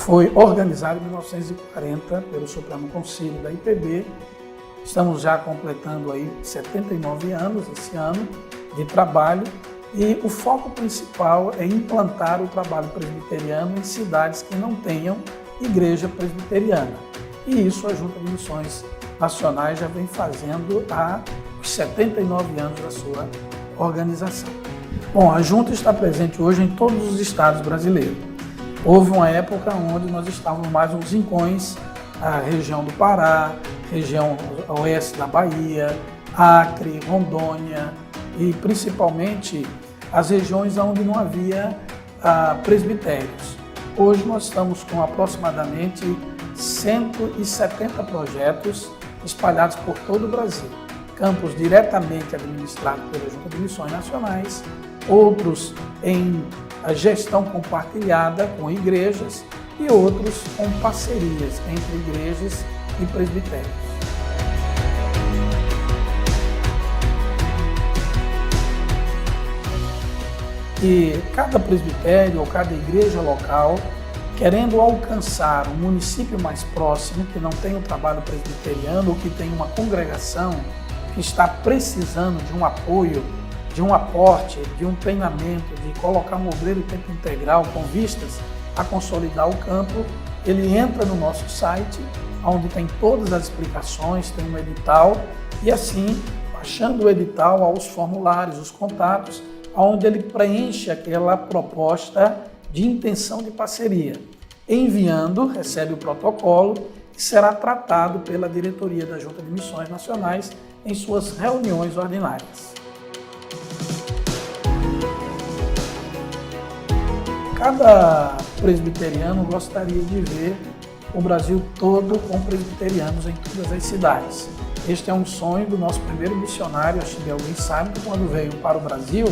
foi organizado em 1940 pelo Supremo Conselho da IPB. Estamos já completando aí 79 anos esse ano de trabalho e o foco principal é implantar o trabalho presbiteriano em cidades que não tenham igreja presbiteriana. E isso a Junta de Missões Nacionais já vem fazendo há 79 anos da sua organização. Bom, a Junta está presente hoje em todos os estados brasileiros. Houve uma época onde nós estávamos mais nos rincões, a região do Pará, região oeste da Bahia, Acre, Rondônia e principalmente as regiões onde não havia presbitérios. Hoje nós estamos com aproximadamente 170 projetos espalhados por todo o Brasil. Campos diretamente administrados pela Junta de Missões Nacionais, outros em gestão compartilhada com igrejas e outros com parcerias entre igrejas e presbitérios. E cada presbitério ou cada igreja local, querendo alcançar um município mais próximo, que não tem o trabalho presbiteriano ou que tem uma congregação que está precisando de um apoio, de um aporte, de um treinamento, de colocar um obreiro de tempo integral com vistas a consolidar o campo, ele entra no nosso site, onde tem todas as explicações, tem um edital, e assim, baixando o edital aos formulários, os contatos, onde ele preenche aquela proposta de intenção de parceria. Enviando, recebe o protocolo e será tratado pela diretoria da Junta de Missões Nacionais em suas reuniões ordinárias. Cada presbiteriano gostaria de ver o Brasil todo com presbiterianos em todas as cidades. Este é um sonho do nosso primeiro missionário, acho que alguém sabe, que quando veio para o Brasil,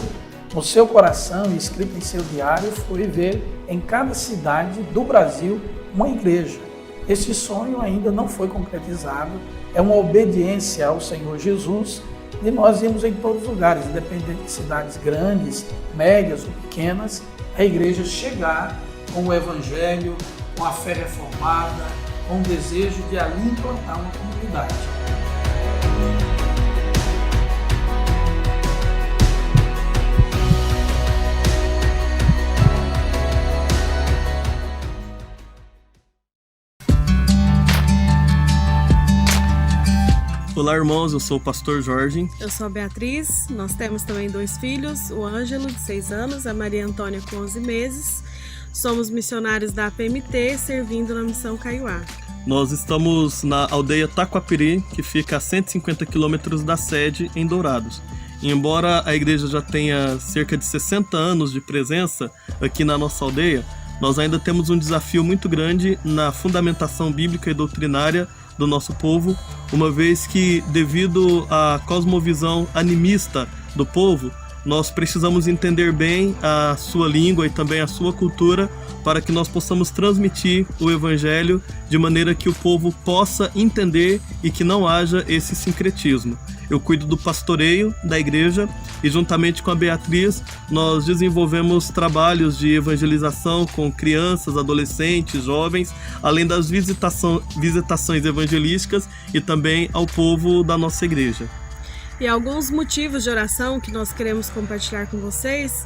no seu coração e escrito em seu diário, foi ver em cada cidade do Brasil uma igreja. Esse sonho ainda não foi concretizado, é uma obediência ao Senhor Jesus e nós irmos em todos os lugares, independente de cidades grandes, médias ou pequenas, a igreja chegar com o Evangelho, com a fé reformada, com o desejo de ali implantar uma comunidade. Olá, irmãos, eu sou o pastor Jorge. Eu sou a Beatriz, nós temos também 2 filhos, o Ângelo, de 6 anos, a Maria Antônia, com 11 meses. Somos missionários da APMT, servindo na Missão Caiuá. Nós estamos na aldeia Taquapiri, que fica a 150 quilômetros da sede, em Dourados. E embora a igreja já tenha cerca de 60 anos de presença aqui na nossa aldeia, nós ainda temos um desafio muito grande na fundamentação bíblica e doutrinária do nosso povo, uma vez que, devido à cosmovisão animista do povo, nós precisamos entender bem a sua língua e também a sua cultura para que nós possamos transmitir o Evangelho de maneira que o povo possa entender e que não haja esse sincretismo. Eu cuido do pastoreio da igreja e, juntamente com a Beatriz, nós desenvolvemos trabalhos de evangelização com crianças, adolescentes, jovens, além das visitações evangelísticas e também ao povo da nossa igreja. E alguns motivos de oração que nós queremos compartilhar com vocês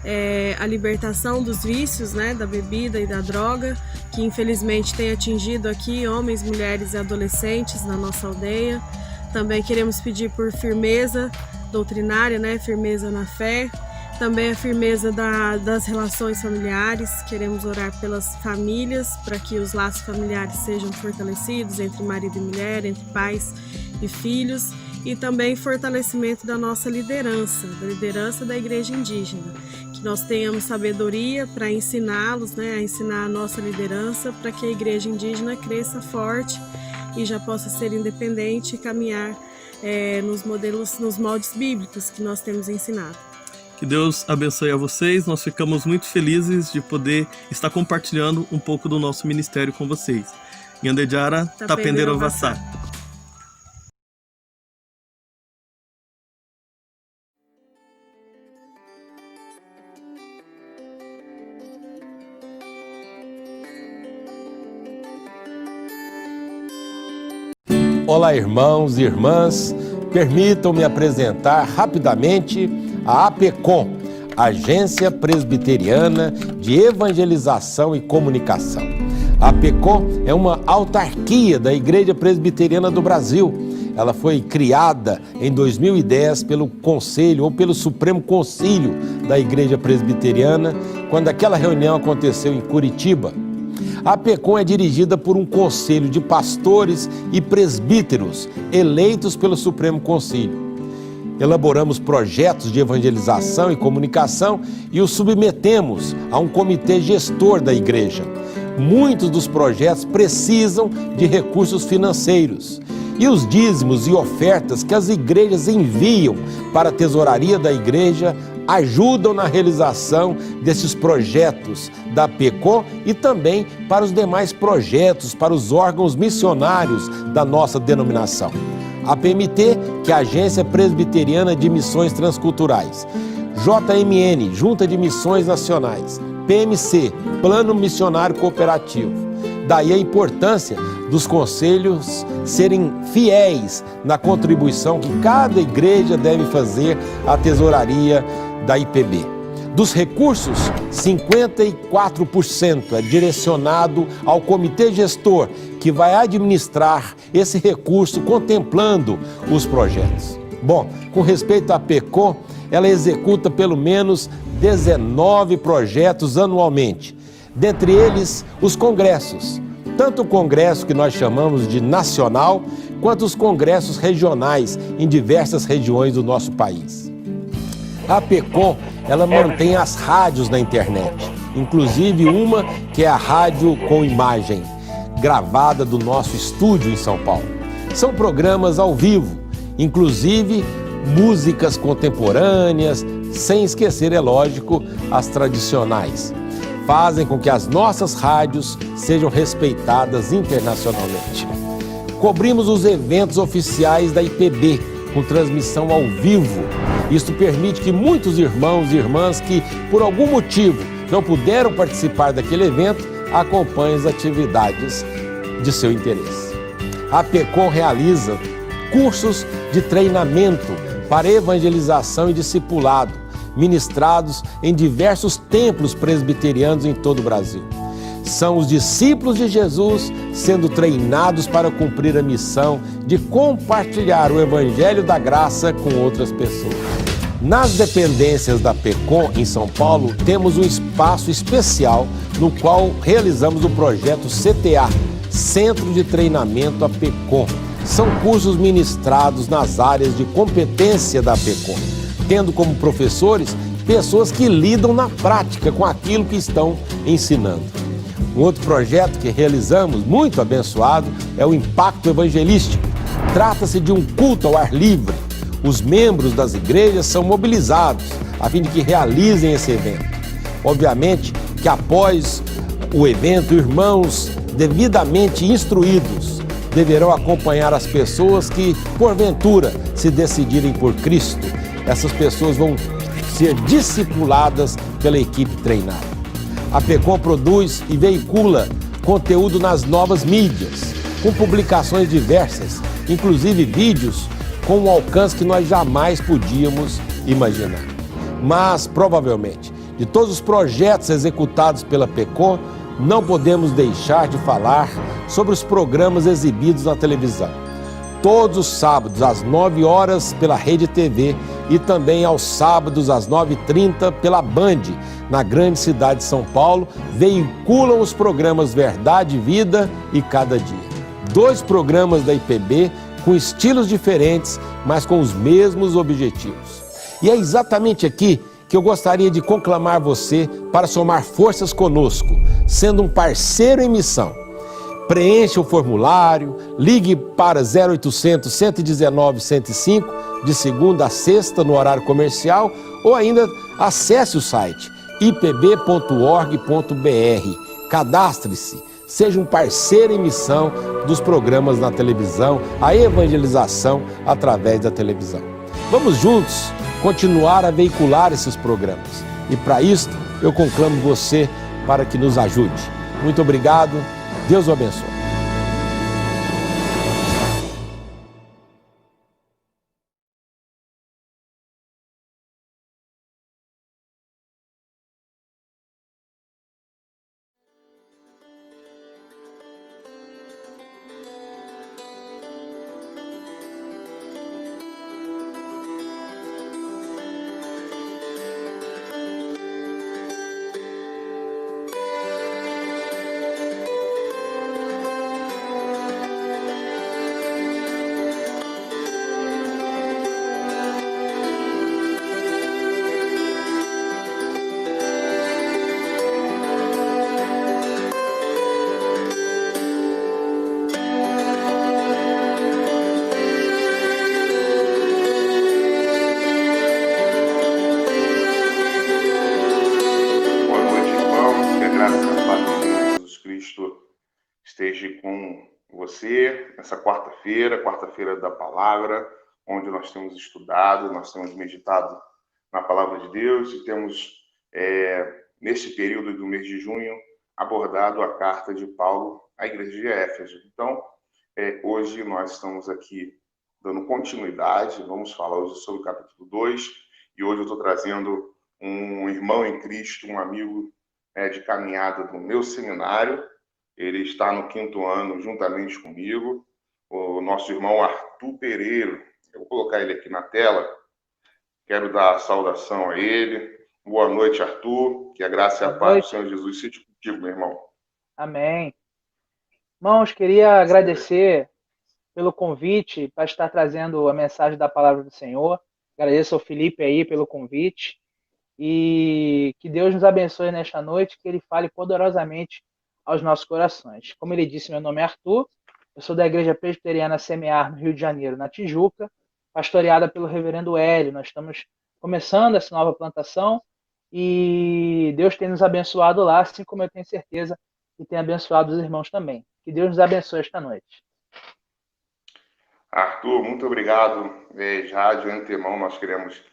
é a libertação dos vícios, da bebida e da droga, que infelizmente tem atingido aqui homens, mulheres e adolescentes na nossa aldeia. Também queremos pedir por firmeza doutrinária, firmeza na fé, também a firmeza das relações familiares. Queremos orar pelas famílias, para que os laços familiares sejam fortalecidos entre marido e mulher, entre pais e filhos, e também fortalecimento da nossa liderança, da liderança da igreja indígena, que nós tenhamos sabedoria para ensiná-los, a ensinar a nossa liderança, para que a igreja indígena cresça forte e já possa ser independente e caminhar nos moldes bíblicos que nós temos ensinado. Que Deus abençoe a vocês, nós ficamos muito felizes de poder estar compartilhando um pouco do nosso ministério com vocês. Yandejara Tapendero Vassá. Olá, irmãos e irmãs. Permitam-me apresentar rapidamente a APECOM, Agência Presbiteriana de Evangelização e Comunicação. A APECOM é uma autarquia da Igreja Presbiteriana do Brasil. Ela foi criada em 2010 pelo Conselho ou pelo Supremo Concílio da Igreja Presbiteriana, quando aquela reunião aconteceu em Curitiba. A APECOM é dirigida por um conselho de pastores e presbíteros eleitos pelo Supremo Concílio. Elaboramos projetos de evangelização e comunicação e os submetemos a um comitê gestor da igreja. Muitos dos projetos precisam de recursos financeiros. E os dízimos e ofertas que as igrejas enviam para a tesouraria da igreja ajudam na realização desses projetos da APECOM e também para os demais projetos, para os órgãos missionários da nossa denominação. A PMT, que é a Agência Presbiteriana de Missões Transculturais. JMN, Junta de Missões Nacionais. PMC, Plano Missionário Cooperativo. Daí a importância dos conselhos serem fiéis na contribuição que cada igreja deve fazer à tesouraria da IPB. Dos recursos, 54% é direcionado ao comitê gestor, que vai administrar esse recurso contemplando os projetos. Bom, com respeito à APECOM, ela executa pelo menos 19 projetos anualmente. Dentre eles, os congressos. Tanto o congresso que nós chamamos de nacional, quanto os congressos regionais em diversas regiões do nosso país. A APECOM, ela mantém as rádios na internet, inclusive uma que é a rádio com imagem, gravada do nosso estúdio em São Paulo. São programas ao vivo, inclusive músicas contemporâneas, sem esquecer, é lógico, as tradicionais. Fazem com que as nossas rádios sejam respeitadas internacionalmente. Cobrimos os eventos oficiais da IPB, com transmissão ao vivo. Isto permite que muitos irmãos e irmãs que, por algum motivo, não puderam participar daquele evento, acompanhem as atividades de seu interesse. A APECOM realiza cursos de treinamento para evangelização e discipulado, ministrados em diversos templos presbiterianos em todo o Brasil. São os discípulos de Jesus sendo treinados para cumprir a missão de compartilhar o Evangelho da Graça com outras pessoas. Nas dependências da APECOM em São Paulo, temos um espaço especial no qual realizamos o projeto CTA, Centro de Treinamento APECOM. São cursos ministrados nas áreas de competência da APECOM, tendo como professores pessoas que lidam na prática com aquilo que estão ensinando. Um outro projeto que realizamos, muito abençoado, é o Impacto Evangelístico. Trata-se de um culto ao ar livre. Os membros das igrejas são mobilizados a fim de que realizem esse evento. Obviamente que após o evento, irmãos devidamente instruídos deverão acompanhar as pessoas que, porventura, se decidirem por Cristo. Essas pessoas vão ser discipuladas pela equipe treinada. A APECOM produz e veicula conteúdo nas novas mídias, com publicações diversas, inclusive vídeos com um alcance que nós jamais podíamos imaginar. Mas, provavelmente, de todos os projetos executados pela APECOM, não podemos deixar de falar sobre os programas exibidos na televisão. Todos os sábados, às 9 horas, pela Rede TV e também aos sábados, às 9h30, pela Band, na grande cidade de São Paulo, veiculam os programas Verdade e Vida e Cada Dia. 2 programas da IPB com estilos diferentes, mas com os mesmos objetivos. E é exatamente aqui que eu gostaria de conclamar você para somar forças conosco, sendo um parceiro em missão. Preencha o formulário, ligue para 0800 119 105, de segunda a sexta no horário comercial, ou ainda acesse o site ipb.org.br. Cadastre-se, seja um parceiro em missão dos programas na televisão, a evangelização através da televisão. Vamos juntos continuar a veicular esses programas. E para isso, eu conclamo você para que nos ajude. Muito obrigado. Deus o abençoe. esteja com você nessa quarta-feira da palavra, onde nós temos estudado, nós temos meditado na palavra de Deus e temos, neste período do mês de junho, abordado a carta de Paulo à igreja de Éfeso. Então, hoje nós estamos aqui dando continuidade, vamos falar hoje sobre o capítulo 2, e hoje eu estou trazendo um irmão em Cristo, um amigo de caminhada do meu seminário. Ele está no 5º ano juntamente comigo, o nosso irmão Arthur Pereira. Eu vou colocar ele aqui na tela. Quero dar a saudação a ele. Boa noite, Arthur. Que a graça e a paz do Senhor Jesus seja contigo, meu irmão. Amém. Irmãos, queria agradecer pelo convite para estar trazendo a mensagem da palavra do Senhor. Agradeço ao Felipe aí pelo convite. E que Deus nos abençoe nesta noite, que Ele fale poderosamente aos nossos corações. Como ele disse, meu nome é Arthur, eu sou da Igreja Presbiteriana Semear, no Rio de Janeiro, na Tijuca, pastoreada pelo reverendo Hélio. Nós estamos começando essa nova plantação e Deus tem nos abençoado lá, assim como eu tenho certeza que tem abençoado os irmãos também. Que Deus nos abençoe esta noite. Arthur, muito obrigado. Já de antemão nós queremos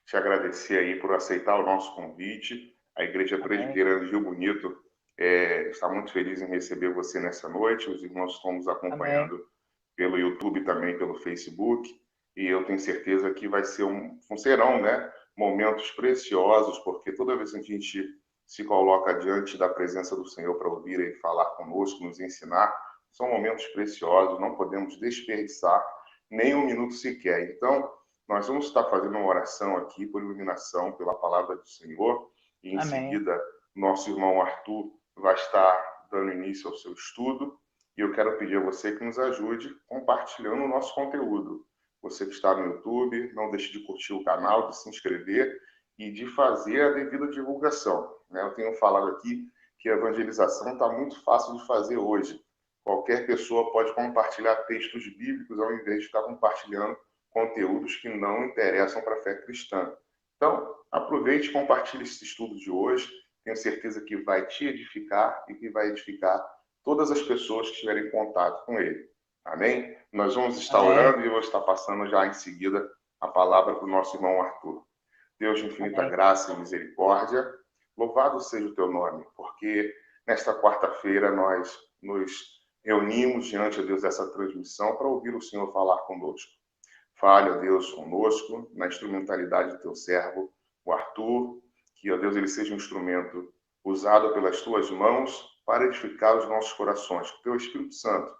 te agradecer aí por aceitar o nosso convite. A Igreja Presbiteriana de Rio Bonito está muito feliz em receber você nessa noite. Os irmãos estão nos acompanhando pelo YouTube, também pelo Facebook. E eu tenho certeza que serão, né, momentos preciosos, porque toda vez que a gente se coloca diante da presença do Senhor para ouvir e falar conosco, nos ensinar, são momentos preciosos, não podemos desperdiçar nem um minuto sequer. Então, nós vamos estar fazendo uma oração aqui por iluminação pela palavra do Senhor, e em seguida, nosso irmão Arthur vai estar dando início ao seu estudo, e eu quero pedir a você que nos ajude compartilhando o nosso conteúdo. Você que está no YouTube, não deixe de curtir o canal, de se inscrever e de fazer a devida divulgação. Eu tenho falado aqui que a evangelização está muito fácil de fazer hoje. Qualquer pessoa pode compartilhar textos bíblicos ao invés de ficar compartilhando conteúdos que não interessam para a fé cristã. Então, aproveite e compartilhe esse estudo de hoje. Tenho certeza que vai te edificar e que vai edificar todas as pessoas que estiverem em contato com ele. Amém? Nós vamos estar orando e eu vou estar passando já em seguida a palavra para o nosso irmão Arthur. Deus de infinita graça e misericórdia, louvado seja o teu nome, porque nesta quarta-feira nós nos reunimos diante de Deus dessa transmissão para ouvir o Senhor falar conosco. Fale, ó Deus, conosco, na instrumentalidade do teu servo, o Arthur, que, ó Deus, ele seja um instrumento usado pelas tuas mãos para edificar os nossos corações. Que o teu Espírito Santo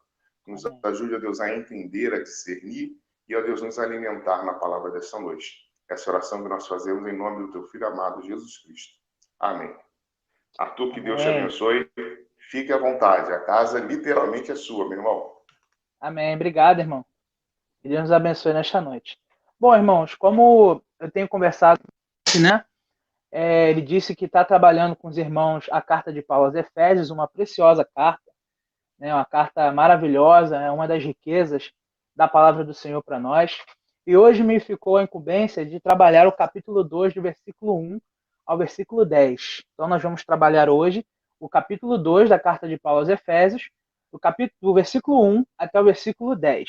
nos ajude, ó Deus, a entender, a discernir e, ó Deus, nos alimentar na palavra desta noite. Essa oração que nós fazemos em nome do teu Filho amado, Jesus Cristo. Amém. Arthur, que Deus te abençoe. Fique à vontade. A casa literalmente é sua, meu irmão. Amém. Obrigado, irmão. Que Deus nos abençoe nesta noite. Bom, irmãos, como eu tenho conversado, né? Ele disse que está trabalhando com os irmãos a carta de Paulo aos Efésios, uma preciosa carta, né? Uma carta maravilhosa, é uma das riquezas da palavra do Senhor para nós. E hoje me ficou a incumbência de trabalhar o capítulo 2, do versículo 1 ao versículo 10. Então nós vamos trabalhar hoje o capítulo 2 da carta de Paulo aos Efésios, do versículo 1 até o versículo 10.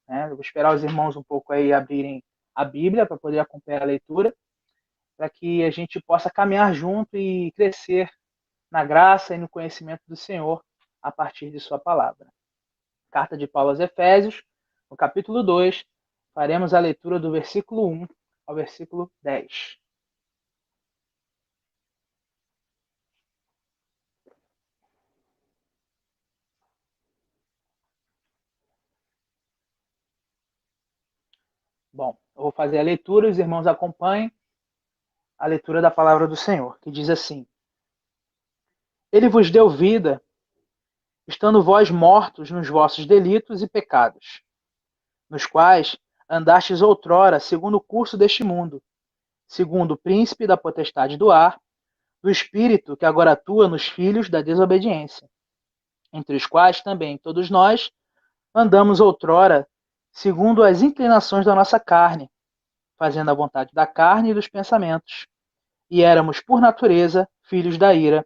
Eu vou esperar os irmãos um pouco aí abrirem a Bíblia para poder acompanhar a leitura, para que a gente possa caminhar junto e crescer na graça e no conhecimento do Senhor a partir de sua palavra. Carta de Paulo aos Efésios, no capítulo 2, faremos a leitura do versículo 1 ao versículo 10. Bom, eu vou fazer a leitura, os irmãos acompanhem a leitura da palavra do Senhor, que diz assim: Ele vos deu vida, estando vós mortos nos vossos delitos e pecados, nos quais andastes outrora segundo o curso deste mundo, segundo o príncipe da potestade do ar, do espírito que agora atua nos filhos da desobediência, entre os quais também todos nós andamos outrora segundo as inclinações da nossa carne, fazendo a vontade da carne e dos pensamentos, e éramos, por natureza, filhos da ira,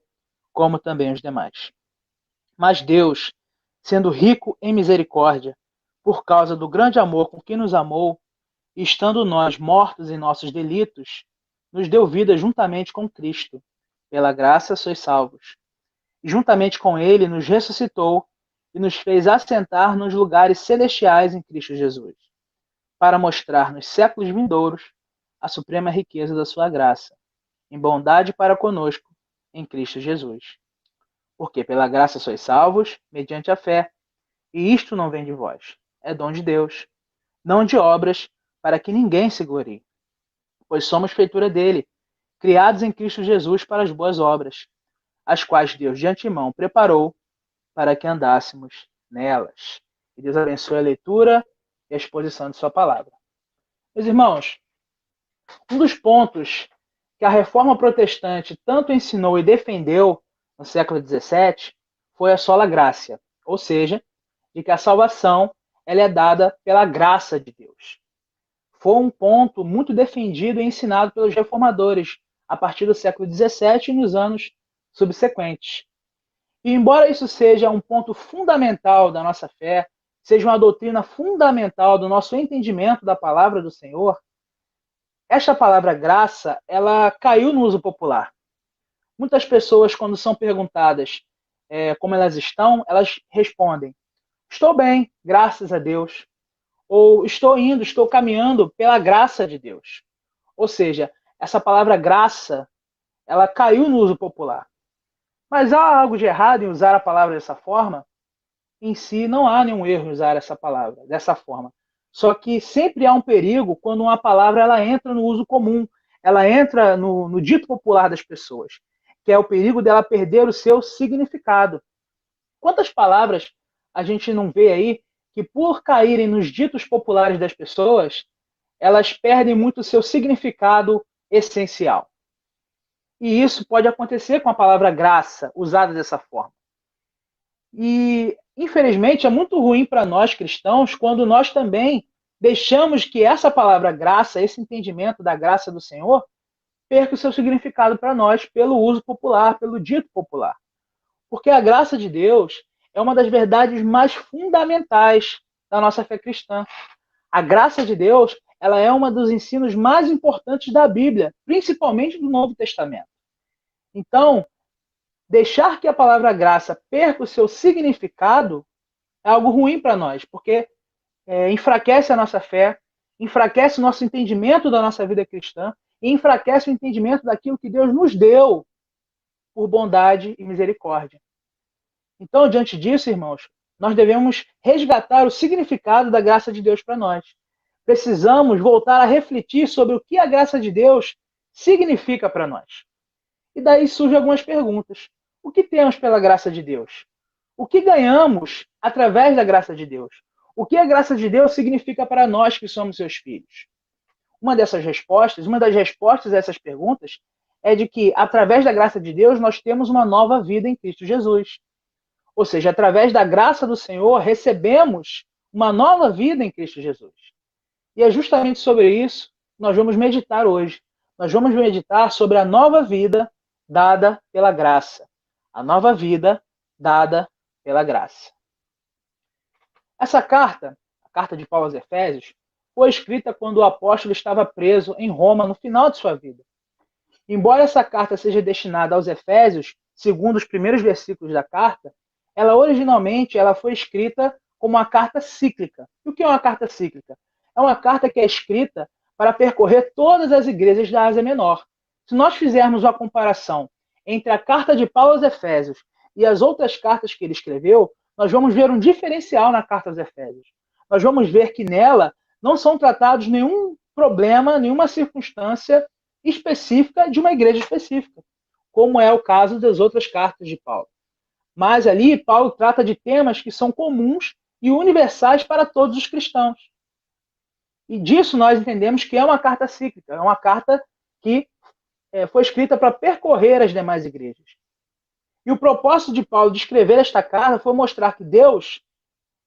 como também os demais. Mas Deus, sendo rico em misericórdia, por causa do grande amor com que nos amou, e estando nós mortos em nossos delitos, nos deu vida juntamente com Cristo. Pela graça sois salvos. E juntamente com ele nos ressuscitou e nos fez assentar nos lugares celestiais em Cristo Jesus, para mostrar nos séculos vindouros a suprema riqueza da sua graça, em bondade para conosco, em Cristo Jesus. Porque pela graça sois salvos, mediante a fé, e isto não vem de vós, é dom de Deus, não de obras, para que ninguém se glorie. Pois somos feitura dele, criados em Cristo Jesus para as boas obras, as quais Deus de antemão preparou para que andássemos nelas. Que Deus abençoe a leitura e a exposição de sua palavra. Meus irmãos, um dos pontos que a Reforma Protestante tanto ensinou e defendeu no século XVII foi a sola gratia, ou seja, de que a salvação ela é dada pela graça de Deus. Foi um ponto muito defendido e ensinado pelos reformadores a partir do século XVII e nos anos subsequentes. E embora isso seja um ponto fundamental da nossa fé, seja uma doutrina fundamental do nosso entendimento da palavra do Senhor, esta palavra graça, ela caiu no uso popular. Muitas pessoas, quando são perguntadas como elas estão, elas respondem: estou bem, graças a Deus. Ou estou caminhando pela graça de Deus. Ou seja, essa palavra graça, ela caiu no uso popular. Mas há algo de errado em usar a palavra dessa forma? Em si, não há nenhum erro em usar essa palavra dessa forma. Só que sempre há um perigo quando uma palavra ela entra no uso comum, ela entra no dito popular das pessoas, que é o perigo dela perder o seu significado. Quantas palavras a gente não vê aí que, por caírem nos ditos populares das pessoas, elas perdem muito o seu significado essencial. E isso pode acontecer com a palavra graça, usada dessa forma. E, infelizmente, é muito ruim para nós cristãos quando nós também deixamos que essa palavra graça, esse entendimento da graça do Senhor, perca o seu significado para nós pelo uso popular, pelo dito popular. Porque a graça de Deus é uma das verdades mais fundamentais da nossa fé cristã. A graça de Deus, ela é um dos ensinos mais importantes da Bíblia, principalmente do Novo Testamento. Então, deixar que a palavra graça perca o seu significado é algo ruim para nós, porque enfraquece a nossa fé, enfraquece o nosso entendimento da nossa vida cristã e enfraquece o entendimento daquilo que Deus nos deu por bondade e misericórdia. Então, diante disso, irmãos, nós devemos resgatar o significado da graça de Deus para nós. Precisamos voltar a refletir sobre o que a graça de Deus significa para nós. E daí surgem algumas perguntas. O que temos pela graça de Deus? O que ganhamos através da graça de Deus? O que a graça de Deus significa para nós que somos seus filhos? Uma das respostas a essas perguntas é de que, através da graça de Deus, nós temos uma nova vida em Cristo Jesus. Ou seja, através da graça do Senhor, recebemos uma nova vida em Cristo Jesus. E é justamente sobre isso que nós vamos meditar hoje. Nós vamos meditar sobre a nova vida dada pela graça. A nova vida dada pela graça. Essa carta, a carta de Paulo aos Efésios, foi escrita quando o apóstolo estava preso em Roma no final de sua vida. Embora essa carta seja destinada aos Efésios, segundo os primeiros versículos da carta, ela originalmente foi escrita como uma carta cíclica. E o que é uma carta cíclica? É uma carta que é escrita para percorrer todas as igrejas da Ásia Menor. Se nós fizermos uma comparação entre a carta de Paulo aos Efésios e as outras cartas que ele escreveu, nós vamos ver um diferencial na carta aos Efésios. Nós vamos ver que nela não são tratados nenhum problema, nenhuma circunstância específica de uma igreja específica, como é o caso das outras cartas de Paulo. Mas ali, Paulo trata de temas que são comuns e universais para todos os cristãos. E disso nós entendemos que é uma carta cíclica, é uma carta que foi escrita para percorrer as demais igrejas. E o propósito de Paulo de escrever esta carta foi mostrar que Deus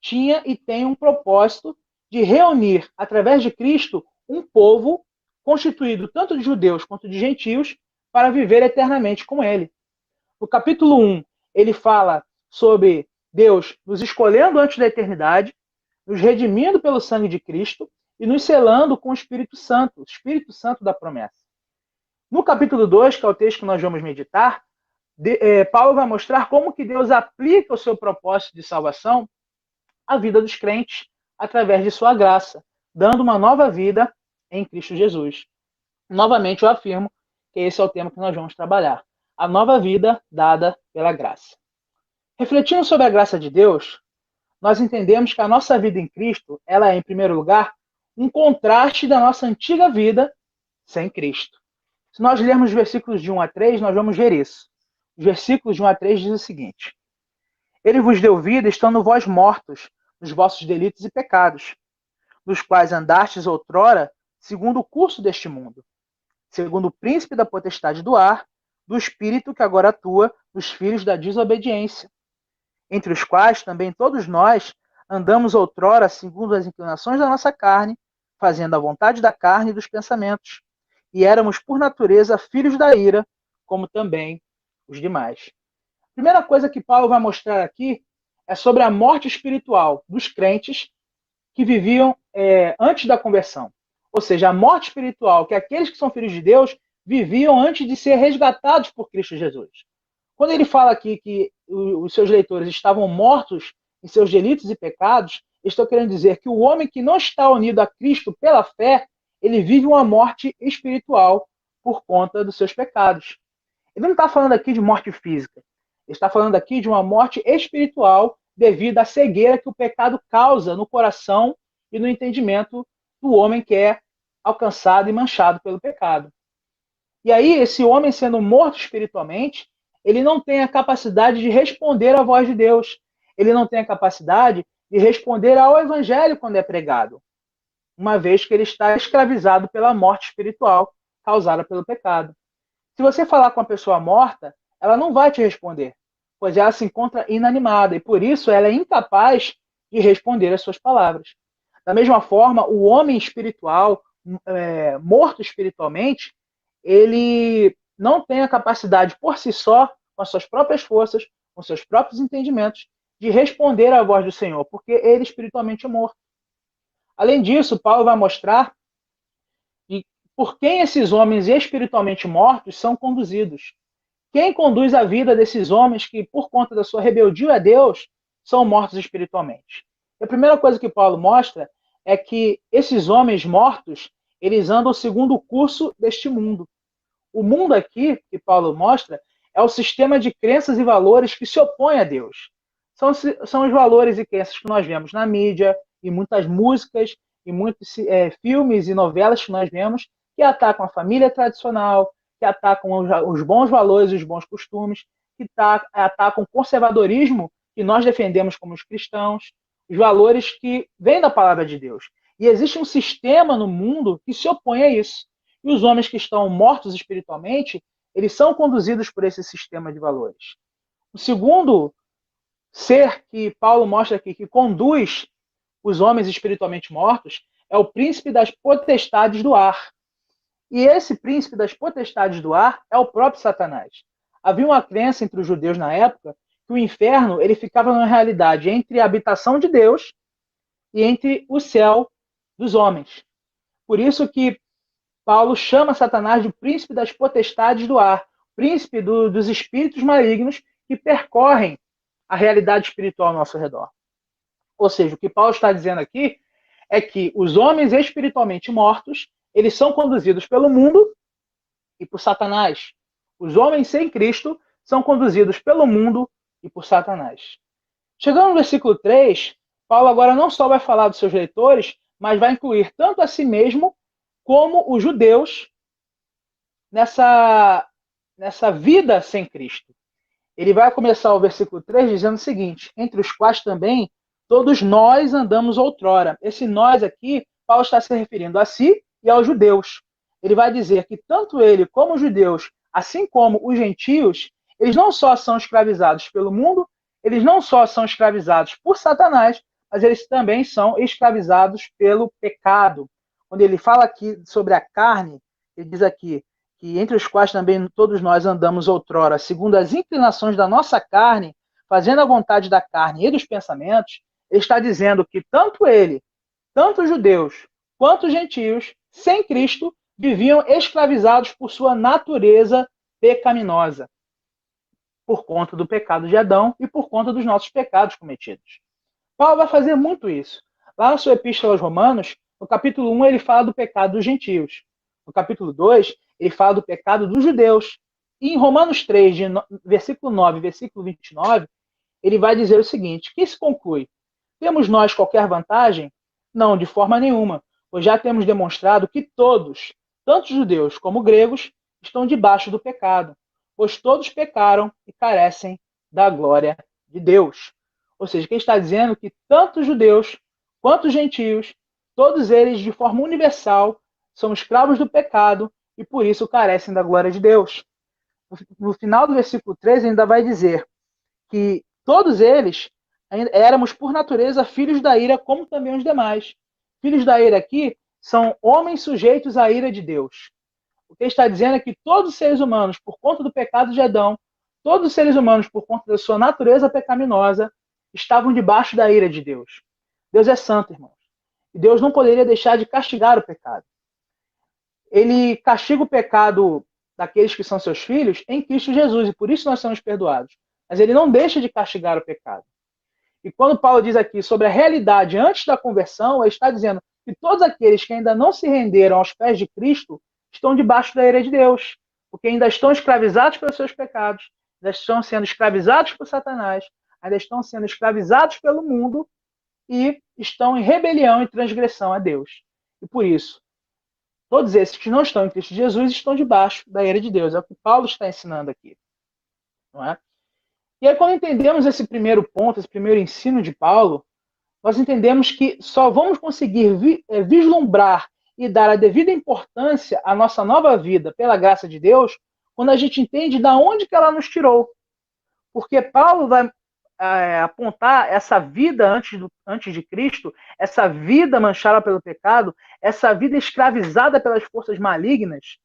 tinha e tem um propósito de reunir, através de Cristo, um povo constituído tanto de judeus quanto de gentios para viver eternamente com ele. No capítulo 1, ele fala sobre Deus nos escolhendo antes da eternidade, nos redimindo pelo sangue de Cristo e nos selando com o Espírito Santo da promessa. No capítulo 2, que é o texto que nós vamos meditar, Paulo vai mostrar como que Deus aplica o seu propósito de salvação à vida dos crentes através de sua graça, dando uma nova vida em Cristo Jesus. Novamente eu afirmo que esse é o tema que nós vamos trabalhar. A nova vida dada pela graça. Refletindo sobre a graça de Deus, nós entendemos que a nossa vida em Cristo, ela é, em primeiro lugar, um contraste da nossa antiga vida sem Cristo. Se nós lermos os versículos de 1 a 3, nós vamos ver isso. Os versículos de 1 a 3 diz o seguinte: Ele vos deu vida, estando vós mortos nos vossos delitos e pecados, nos quais andastes outrora, segundo o curso deste mundo, segundo o príncipe da potestade do ar, do espírito que agora atua nos filhos da desobediência, entre os quais também todos nós andamos outrora segundo as inclinações da nossa carne, fazendo a vontade da carne e dos pensamentos, e éramos por natureza filhos da ira, como também os demais. A primeira coisa que Paulo vai mostrar aqui é sobre a morte espiritual dos crentes que viviam antes da conversão. Ou seja, a morte espiritual que aqueles que são filhos de Deus viviam antes de ser resgatados por Cristo Jesus. Quando ele fala aqui que os seus leitores estavam mortos em seus delitos e pecados, estou querendo dizer que o homem que não está unido a Cristo pela fé, ele vive uma morte espiritual por conta dos seus pecados. Ele não está falando aqui de morte física. Ele está falando aqui de uma morte espiritual devido à cegueira que o pecado causa no coração e no entendimento do homem que é alcançado e manchado pelo pecado. E aí, esse homem sendo morto espiritualmente, ele não tem a capacidade de responder à voz de Deus. Ele não tem a capacidade de responder ao evangelho quando é pregado, uma vez que ele está escravizado pela morte espiritual causada pelo pecado. Se você falar com uma pessoa morta, ela não vai te responder, pois ela se encontra inanimada, e por isso ela é incapaz de responder às suas palavras. Da mesma forma, o homem espiritual, morto espiritualmente, ele não tem a capacidade por si só, com as suas próprias forças, com seus próprios entendimentos, de responder à voz do Senhor, porque ele espiritualmente é morto. Além disso, Paulo vai mostrar por quem esses homens espiritualmente mortos são conduzidos. Quem conduz a vida desses homens que, por conta da sua rebeldia a Deus, são mortos espiritualmente? E a primeira coisa que Paulo mostra é que esses homens mortos, eles andam segundo o curso deste mundo. O mundo aqui, que Paulo mostra, é o sistema de crenças e valores que se opõe a Deus. São os valores e crenças que nós vemos na mídia, e muitas músicas, e muitos filmes e novelas que nós vemos, que atacam a família tradicional, que atacam os bons valores e os bons costumes, que atacam o conservadorismo que nós defendemos como os cristãos, os valores que vêm da palavra de Deus. E existe um sistema no mundo que se opõe a isso. E os homens que estão mortos espiritualmente, eles são conduzidos por esse sistema de valores. O segundo ser que Paulo mostra aqui, que conduz os homens espiritualmente mortos, é o príncipe das potestades do ar. E esse príncipe das potestades do ar é o próprio Satanás. Havia uma crença entre os judeus na época que o inferno ele ficava na realidade entre a habitação de Deus e entre o céu dos homens. Por isso que Paulo chama Satanás de príncipe das potestades do ar, príncipe dos espíritos malignos que percorrem a realidade espiritual ao nosso redor. Ou seja, o que Paulo está dizendo aqui é que os homens espiritualmente mortos, eles são conduzidos pelo mundo e por Satanás. Os homens sem Cristo são conduzidos pelo mundo e por Satanás. Chegando no versículo 3, Paulo agora não só vai falar dos seus leitores, mas vai incluir tanto a si mesmo como os judeus nessa vida sem Cristo. Ele vai começar o versículo 3 dizendo o seguinte: entre os quais também todos nós andamos outrora. Esse nós aqui, Paulo está se referindo a si e aos judeus. Ele vai dizer que tanto ele como os judeus, assim como os gentios, eles não só são escravizados pelo mundo, eles não só são escravizados por Satanás, mas eles também são escravizados pelo pecado. Quando ele fala aqui sobre a carne, ele diz aqui que entre os quais também todos nós andamos outrora, segundo as inclinações da nossa carne, fazendo a vontade da carne e dos pensamentos, ele está dizendo que tanto ele, tanto os judeus, quanto os gentios, sem Cristo, viviam escravizados por sua natureza pecaminosa, por conta do pecado de Adão e por conta dos nossos pecados cometidos. Paulo vai fazer muito isso. Lá na sua epístola aos Romanos, no capítulo 1, ele fala do pecado dos gentios. No capítulo 2, ele fala do pecado dos judeus. E em Romanos 3, versículo 9 e versículo 29, ele vai dizer o seguinte: que se conclui? Temos nós qualquer vantagem? Não, de forma nenhuma, pois já temos demonstrado que todos, tanto judeus como gregos, estão debaixo do pecado, pois todos pecaram e carecem da glória de Deus. Ou seja, quem está dizendo que tanto judeus quanto gentios, todos eles, de forma universal, são escravos do pecado e por isso carecem da glória de Deus. No final do versículo 13 ainda vai dizer que todos eles éramos por natureza filhos da ira, como também os demais. Filhos da ira aqui são homens sujeitos à ira de Deus. O que ele está dizendo é que todos os seres humanos, por conta do pecado de Adão, todos os seres humanos, por conta da sua natureza pecaminosa, estavam debaixo da ira de Deus. Deus é santo, irmãos. E Deus não poderia deixar de castigar o pecado. Ele castiga o pecado daqueles que são seus filhos em Cristo Jesus, e por isso nós somos perdoados. Mas ele não deixa de castigar o pecado. E quando Paulo diz aqui sobre a realidade antes da conversão, ele está dizendo que todos aqueles que ainda não se renderam aos pés de Cristo estão debaixo da ira de Deus, porque ainda estão escravizados pelos seus pecados, ainda estão sendo escravizados por Satanás, ainda estão sendo escravizados pelo mundo e estão em rebelião e transgressão a Deus. E por isso, todos esses que não estão em Cristo Jesus estão debaixo da ira de Deus. É o que Paulo está ensinando aqui. Não é? E aí, quando entendemos esse primeiro ponto, esse primeiro ensino de Paulo, nós entendemos que só vamos conseguir vislumbrar e dar a devida importância à nossa nova vida pela graça de Deus quando a gente entende de onde que ela nos tirou. Porque Paulo vai apontar essa vida antes de Cristo, essa vida manchada pelo pecado, essa vida escravizada pelas forças malignas,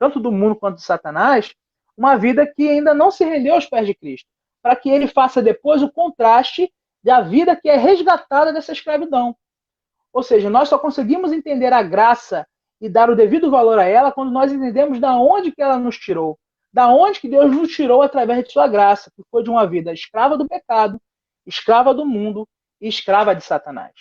tanto do mundo quanto de Satanás, uma vida que ainda não se rendeu aos pés de Cristo, para que ele faça depois o contraste da vida que é resgatada dessa escravidão. Ou seja, nós só conseguimos entender a graça e dar o devido valor a ela quando nós entendemos da onde que ela nos tirou, da onde que Deus nos tirou através de sua graça, que foi de uma vida escrava do pecado, escrava do mundo e escrava de Satanás.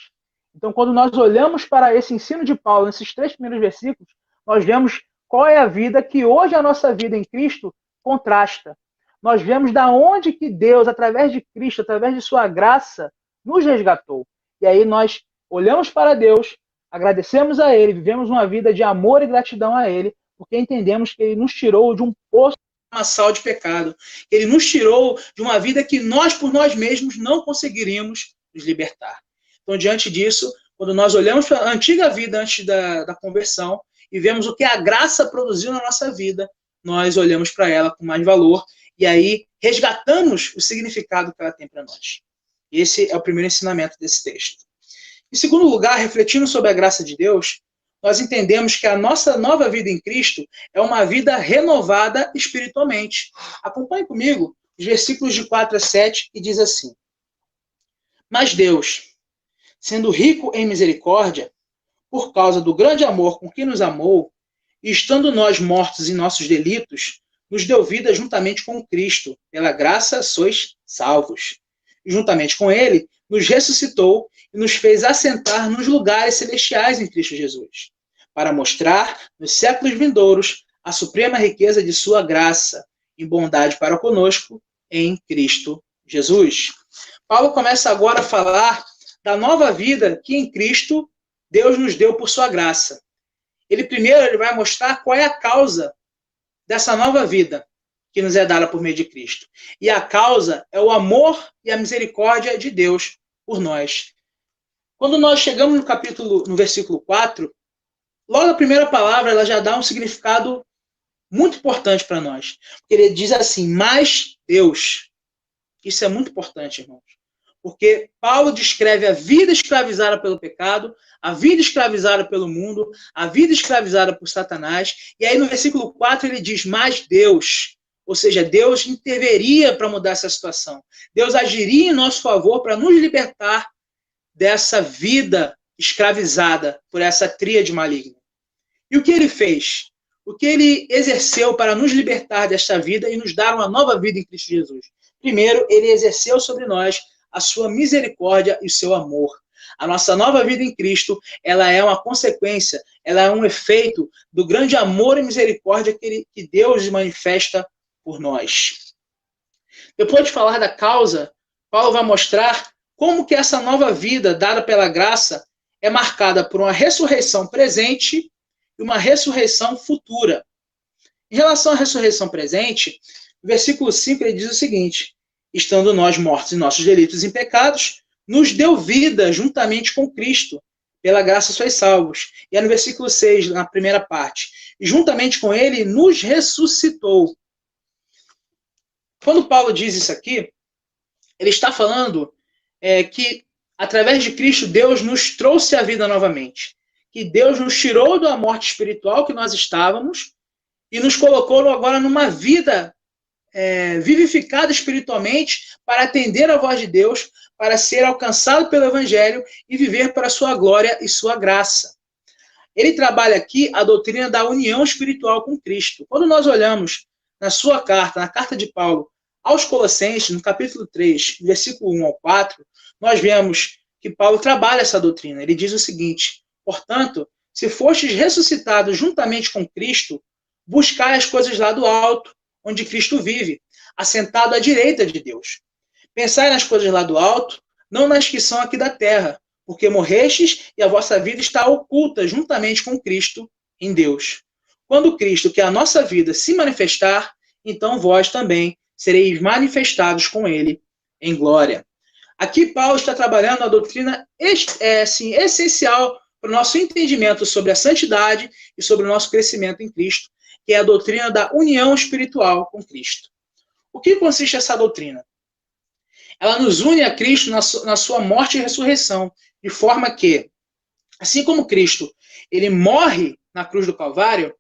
Então, quando nós olhamos para esse ensino de Paulo, nesses 3 primeiros versículos, nós vemos qual é a vida que hoje a nossa vida em Cristo contrasta. Nós vemos da onde que Deus, através de Cristo, através de sua graça, nos resgatou. E aí nós olhamos para Deus, agradecemos a Ele, vivemos uma vida de amor e gratidão a Ele, porque entendemos que Ele nos tirou de um poço lamaçal de pecado. Ele nos tirou de uma vida que nós, por nós mesmos, não conseguiríamos nos libertar. Então, diante disso, quando nós olhamos para a antiga vida antes da conversão e vemos o que a graça produziu na nossa vida, nós olhamos para ela com mais valor e aí resgatamos o significado que ela tem para nós. Esse é o primeiro ensinamento desse texto. Em segundo lugar, refletindo sobre a graça de Deus, nós entendemos que a nossa nova vida em Cristo é uma vida renovada espiritualmente. Acompanhe comigo os versículos de 4 a 7, que diz assim: Mas Deus, sendo rico em misericórdia, por causa do grande amor com que nos amou, e estando nós mortos em nossos delitos, nos deu vida juntamente com Cristo. Pela graça sois salvos. E juntamente com Ele, nos ressuscitou e nos fez assentar nos lugares celestiais em Cristo Jesus, para mostrar, nos séculos vindouros, a suprema riqueza de sua graça, em bondade para conosco, em Cristo Jesus. Paulo começa agora a falar da nova vida que em Cristo Deus nos deu por sua graça. Ele vai mostrar qual é a causa dessa nova vida que nos é dada por meio de Cristo. E a causa é o amor e a misericórdia de Deus por nós. Quando nós chegamos no versículo 4, logo a primeira palavra ela já dá um significado muito importante para nós. Porque ele diz assim, mas Deus. Isso é muito importante, irmãos. Porque Paulo descreve a vida escravizada pelo pecado, a vida escravizada pelo mundo, a vida escravizada por Satanás. E aí no versículo 4 ele diz, mas Deus. Ou seja, Deus interveria para mudar essa situação. Deus agiria em nosso favor para nos libertar dessa vida escravizada por essa tríade maligna. E o que ele fez? O que ele exerceu para nos libertar desta vida e nos dar uma nova vida em Cristo Jesus? Primeiro, ele exerceu sobre nós a sua misericórdia e o seu amor. A nossa nova vida em Cristo, ela é uma consequência, ela é um efeito do grande amor e misericórdia que Deus manifesta por nós. Depois de falar da causa, Paulo vai mostrar como que essa nova vida dada pela graça é marcada por uma ressurreição presente e uma ressurreição futura. Em relação à ressurreição presente, no versículo 5 ele diz o seguinte: estando nós mortos em nossos delitos e pecados, nos deu vida juntamente com Cristo, pela graça sois salvos. E é no versículo 6, na primeira parte, juntamente com ele nos ressuscitou. Quando Paulo diz isso aqui, ele está falando que através de Cristo Deus nos trouxe a vida novamente, que Deus nos tirou da morte espiritual que nós estávamos e nos colocou agora numa vida vivificada espiritualmente para atender a voz de Deus, para ser alcançado pelo Evangelho e viver para a sua glória e sua graça. Ele trabalha aqui a doutrina da união espiritual com Cristo. Quando nós olhamos na sua carta, na carta de Paulo aos Colossenses, no capítulo 3, versículo 1 ao 4, nós vemos que Paulo trabalha essa doutrina. Ele diz o seguinte: portanto, se fostes ressuscitados juntamente com Cristo, buscai as coisas lá do alto, onde Cristo vive, assentado à direita de Deus. Pensai nas coisas lá do alto, não nas que são aqui da terra, porque morrestes e a vossa vida está oculta juntamente com Cristo em Deus. Quando Cristo, que é a nossa vida, se manifestar, então vós também sereis manifestados com ele em glória. Aqui Paulo está trabalhando a doutrina essencial para o nosso entendimento sobre a santidade e sobre o nosso crescimento em Cristo, que é a doutrina da união espiritual com Cristo. O que consiste essa doutrina? Ela nos une a Cristo na sua morte e ressurreição, de forma que, assim como Cristo, ele morre na cruz do Calvário,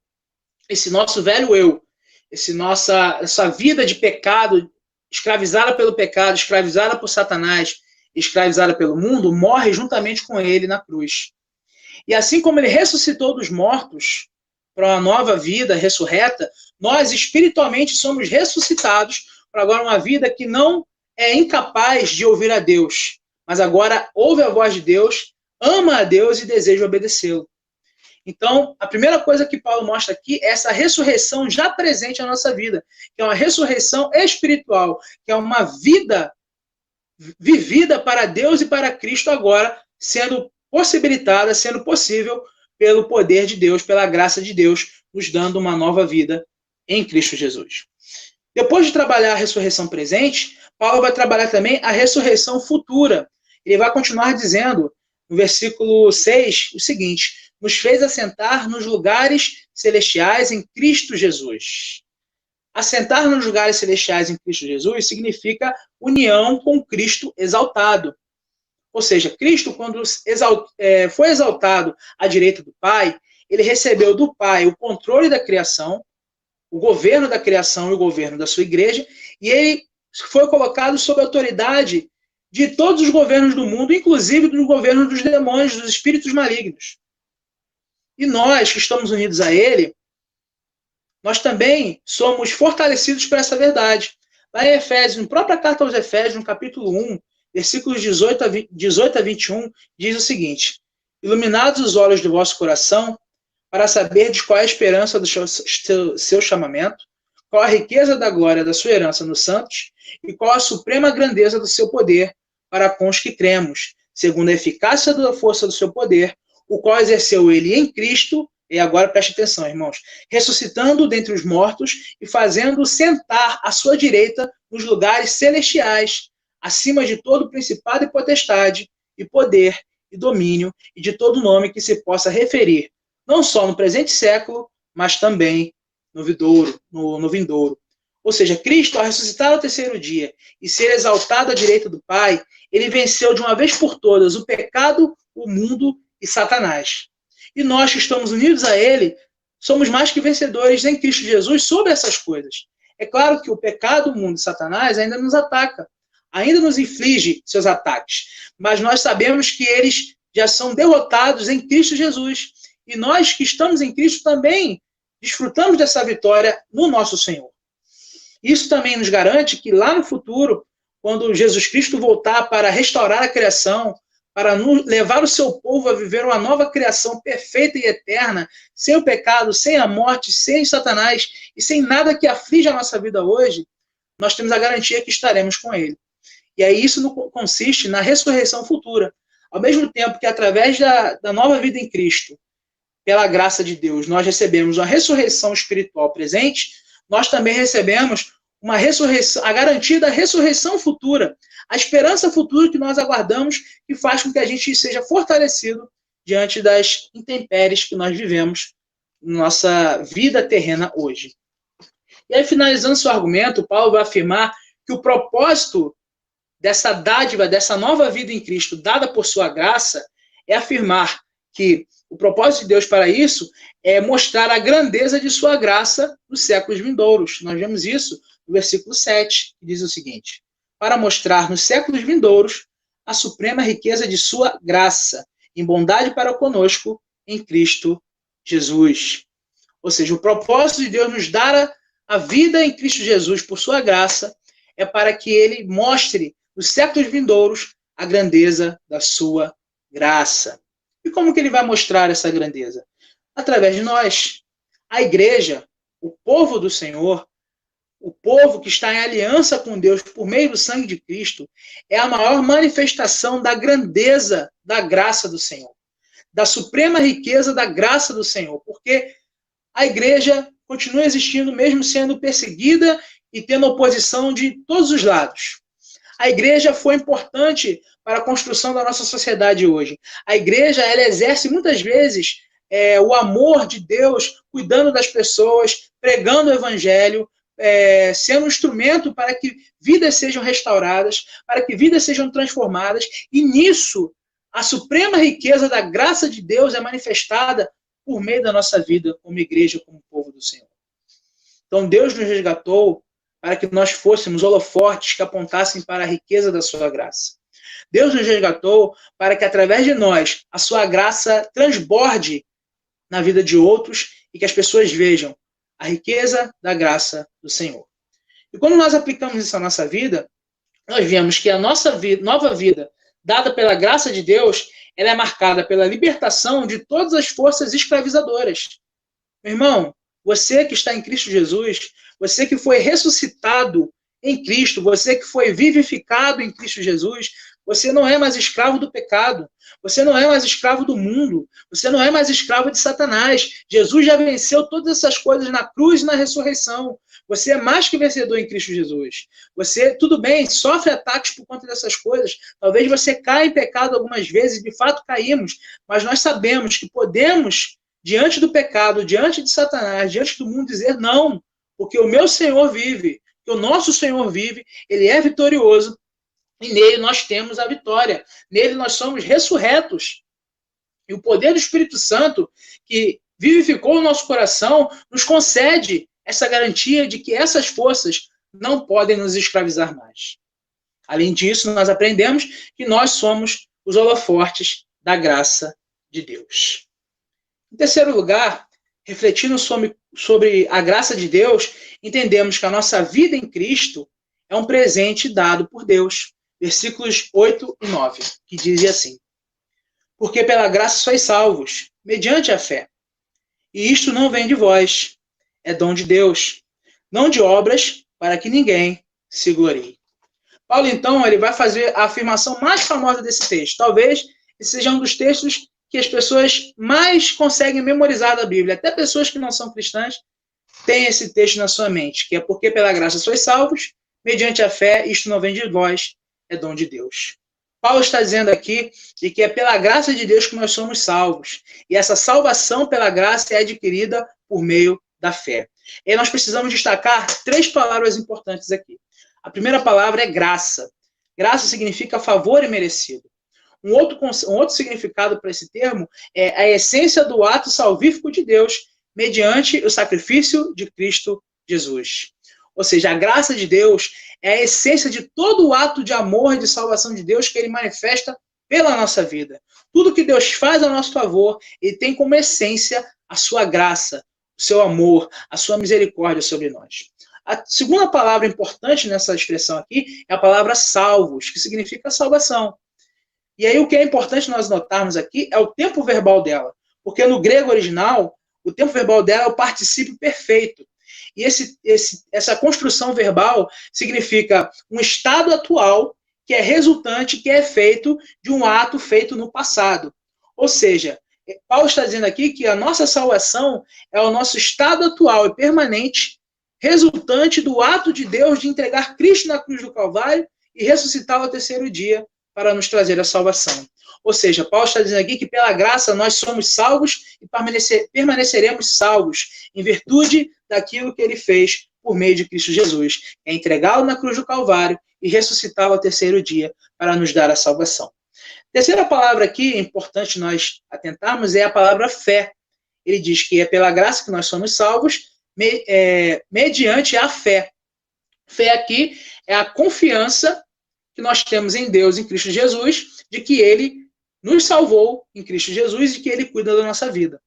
esse nosso velho eu, essa vida de pecado, escravizada pelo pecado, escravizada por Satanás, escravizada pelo mundo, morre juntamente com ele na cruz. E assim como ele ressuscitou dos mortos para uma nova vida ressurreta, nós espiritualmente somos ressuscitados para agora uma vida que não é incapaz de ouvir a Deus, mas agora ouve a voz de Deus, ama a Deus e deseja obedecê-lo. Então, a primeira coisa que Paulo mostra aqui é essa ressurreição já presente na nossa vida, que é uma ressurreição espiritual, que é uma vida vivida para Deus e para Cristo agora, sendo possibilitada, sendo possível pelo poder de Deus, pela graça de Deus, nos dando uma nova vida em Cristo Jesus. Depois de trabalhar a ressurreição presente, Paulo vai trabalhar também a ressurreição futura. Ele vai continuar dizendo, no versículo 6, o seguinte: nos fez assentar nos lugares celestiais em Cristo Jesus. Assentar nos lugares celestiais em Cristo Jesus significa união com Cristo exaltado. Ou seja, Cristo, quando foi exaltado à direita do Pai, ele recebeu do Pai o controle da criação, o governo da criação e o governo da sua igreja, e ele foi colocado sob a autoridade de todos os governos do mundo, inclusive do governo dos demônios, dos espíritos malignos. E nós, que estamos unidos a ele, nós também somos fortalecidos por essa verdade. Lá em Efésios, na própria carta aos Efésios, no capítulo 1, versículos 18 a 21, diz o seguinte: iluminados os olhos do vosso coração, para saberdes qual é a esperança do seu chamamento, qual a riqueza da glória da sua herança nos santos, e qual a suprema grandeza do seu poder para com os que cremos, segundo a eficácia da força do seu poder, o qual exerceu ele em Cristo, e agora preste atenção, irmãos, ressuscitando dentre os mortos e fazendo sentar à sua direita nos lugares celestiais, acima de todo principado e potestade, e poder, e domínio, e de todo nome que se possa referir, não só no presente século, mas também no vindouro. Ou seja, Cristo, ao ressuscitar ao terceiro dia e ser exaltado à direita do Pai, ele venceu de uma vez por todas o pecado, o mundo e Satanás. E nós que estamos unidos a ele, somos mais que vencedores em Cristo Jesus sobre essas coisas. É claro que o pecado, o mundo de Satanás ainda nos ataca, ainda nos inflige seus ataques, mas nós sabemos que eles já são derrotados em Cristo Jesus. E nós que estamos em Cristo também desfrutamos dessa vitória no nosso Senhor. Isso também nos garante que lá no futuro, quando Jesus Cristo voltar para restaurar a criação, para levar o seu povo a viver uma nova criação perfeita e eterna, sem o pecado, sem a morte, sem Satanás e sem nada que aflige a nossa vida hoje, nós temos a garantia que estaremos com ele. E aí isso consiste na ressurreição futura. Ao mesmo tempo que através da nova vida em Cristo, pela graça de Deus, nós recebemos uma ressurreição espiritual presente, nós também recebemos uma ressurreição, a garantia da ressurreição futura, a esperança futura que nós aguardamos, que faz com que a gente seja fortalecido diante das intempéries que nós vivemos na nossa vida terrena hoje. E aí, finalizando seu argumento, Paulo vai afirmar que o propósito dessa dádiva, dessa nova vida em Cristo, dada por sua graça, é afirmar que o propósito de Deus para isso é mostrar a grandeza de sua graça nos séculos vindouros. Nós vemos isso no versículo 7, que diz o seguinte: para mostrar nos séculos vindouros a suprema riqueza de sua graça, em bondade para conosco, em Cristo Jesus. Ou seja, o propósito de Deus nos dar a vida em Cristo Jesus por sua graça é para que ele mostre nos séculos vindouros a grandeza da sua graça. E como que ele vai mostrar essa grandeza? Através de nós. A igreja, o povo do Senhor, o povo que está em aliança com Deus por meio do sangue de Cristo, é a maior manifestação da grandeza da graça do Senhor, da suprema riqueza da graça do Senhor, porque a igreja continua existindo mesmo sendo perseguida e tendo oposição de todos os lados. A igreja foi importante para a construção da nossa sociedade hoje. A igreja, ela exerce muitas vezes o amor de Deus, cuidando das pessoas, pregando o evangelho, sendo um instrumento para que vidas sejam restauradas, para que vidas sejam transformadas, e nisso a suprema riqueza da graça de Deus é manifestada por meio da nossa vida como igreja, como povo do Senhor. Então Deus nos resgatou para que nós fôssemos holofortes que apontassem para a riqueza da sua graça. Deus nos resgatou para que através de nós a sua graça transborde na vida de outros e que as pessoas vejam a riqueza da graça do Senhor. E quando nós aplicamos isso à nossa vida, nós vemos que a nossa vida, nova vida, dada pela graça de Deus, ela é marcada pela libertação de todas as forças escravizadoras. Meu irmão, você que está em Cristo Jesus, você que foi ressuscitado em Cristo, você que foi vivificado em Cristo Jesus, você não é mais escravo do pecado, você não é mais escravo do mundo, você não é mais escravo de Satanás. Jesus já venceu todas essas coisas na cruz e na ressurreição. Você é mais que vencedor em Cristo Jesus. Você, tudo bem, sofre ataques por conta dessas coisas. Talvez você caia em pecado algumas vezes, de fato caímos, mas nós sabemos que podemos, diante do pecado, diante de Satanás, diante do mundo, dizer não, porque o meu Senhor vive, que o nosso Senhor vive, ele é vitorioso, e nele nós temos a vitória. Nele nós somos ressurretos. E o poder do Espírito Santo, que vivificou o nosso coração, nos concede essa garantia de que essas forças não podem nos escravizar mais. Além disso, nós aprendemos que nós somos os holofortes da graça de Deus. Em terceiro lugar, refletindo sobre a graça de Deus, entendemos que a nossa vida em Cristo é um presente dado por Deus. Versículos 8 e 9, que dizem assim: porque pela graça sois salvos, mediante a fé. E isto não vem de vós, é dom de Deus, não de obras, para que ninguém se glorie. Paulo, então, ele vai fazer a afirmação mais famosa desse texto. Talvez esse seja um dos textos que as pessoas mais conseguem memorizar da Bíblia. Até pessoas que não são cristãs têm esse texto na sua mente, que é porque pela graça sois salvos, mediante a fé, isto não vem de vós, é dom de Deus. Paulo está dizendo aqui de que é pela graça de Deus que nós somos salvos. E essa salvação pela graça é adquirida por meio da fé. E nós precisamos destacar 3 palavras importantes aqui. A primeira palavra é graça. Graça significa favor imerecido. Um outro significado para esse termo é a essência do ato salvífico de Deus mediante o sacrifício de Cristo Jesus. Ou seja, a graça de Deus é a essência de todo o ato de amor e de salvação de Deus que ele manifesta pela nossa vida. Tudo que Deus faz a nosso favor, ele tem como essência a sua graça, o seu amor, a sua misericórdia sobre nós. A segunda palavra importante nessa expressão aqui é a palavra salvos, que significa salvação. E aí o que é importante nós notarmos aqui é o tempo verbal dela, porque no grego original, o tempo verbal dela é o particípio perfeito. E essa construção verbal significa um estado atual que é resultante, que é efeito de um ato feito no passado. Ou seja, Paulo está dizendo aqui que a nossa salvação é o nosso estado atual e permanente, resultante do ato de Deus de entregar Cristo na cruz do Calvário e ressuscitá-lo ao terceiro dia para nos trazer a salvação. Ou seja, Paulo está dizendo aqui que pela graça nós somos salvos e permaneceremos salvos em virtude daquilo que ele fez por meio de Cristo Jesus, é entregá-lo na cruz do Calvário e ressuscitá-lo ao terceiro dia para nos dar a salvação. Terceira palavra aqui, importante nós atentarmos, é a palavra fé. Ele diz que é pela graça que nós somos salvos, mediante a fé. Fé aqui é a confiança que nós temos em Deus, em Cristo Jesus, de que ele nos salvou em Cristo Jesus e que ele cuida da nossa vida.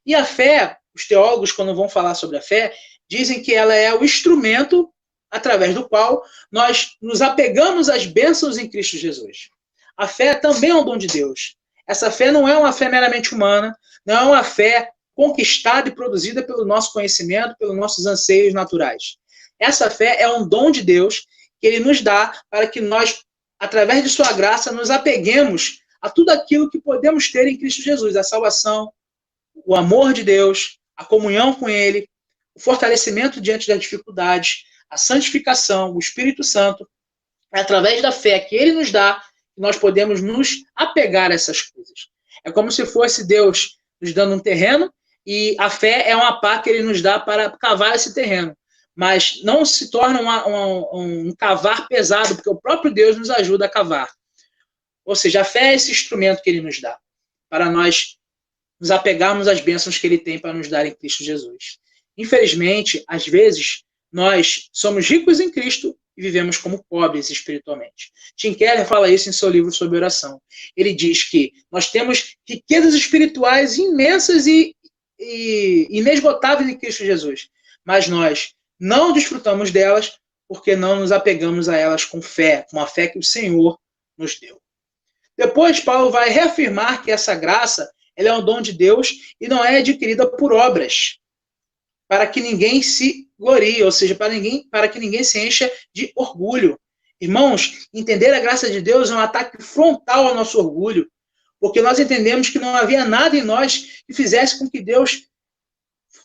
E a fé, os teólogos, quando vão falar sobre a fé, dizem que ela é o instrumento através do qual nós nos apegamos às bênçãos em Cristo Jesus. A fé também é um dom de Deus. Essa fé não é uma fé meramente humana, não é uma fé conquistada e produzida pelo nosso conhecimento, pelos nossos anseios naturais. Essa fé é um dom de Deus que ele nos dá para que nós, através de sua graça, nos apeguemos a tudo aquilo que podemos ter em Cristo Jesus, a salvação, o amor de Deus, a comunhão com ele, o fortalecimento diante das dificuldades, a santificação, o Espírito Santo. É através da fé que ele nos dá que nós podemos nos apegar a essas coisas. É como se fosse Deus nos dando um terreno e a fé é uma pá que ele nos dá para cavar esse terreno. Mas não se torna um cavar pesado, porque o próprio Deus nos ajuda a cavar. Ou seja, a fé é esse instrumento que ele nos dá, para nós nos apegarmos às bênçãos que ele tem para nos dar em Cristo Jesus. Infelizmente, às vezes, nós somos ricos em Cristo e vivemos como pobres espiritualmente. Tim Keller fala isso em seu livro sobre oração. Ele diz que nós temos riquezas espirituais imensas e inesgotáveis em Cristo Jesus, mas nós não desfrutamos delas porque não nos apegamos a elas com fé, com a fé que o Senhor nos deu. Depois, Paulo vai reafirmar que essa graça ela é um dom de Deus e não é adquirida por obras, para que ninguém se glorie, ou seja, para que ninguém se encha de orgulho. Irmãos, entender a graça de Deus é um ataque frontal ao nosso orgulho, porque nós entendemos que não havia nada em nós que fizesse com que Deus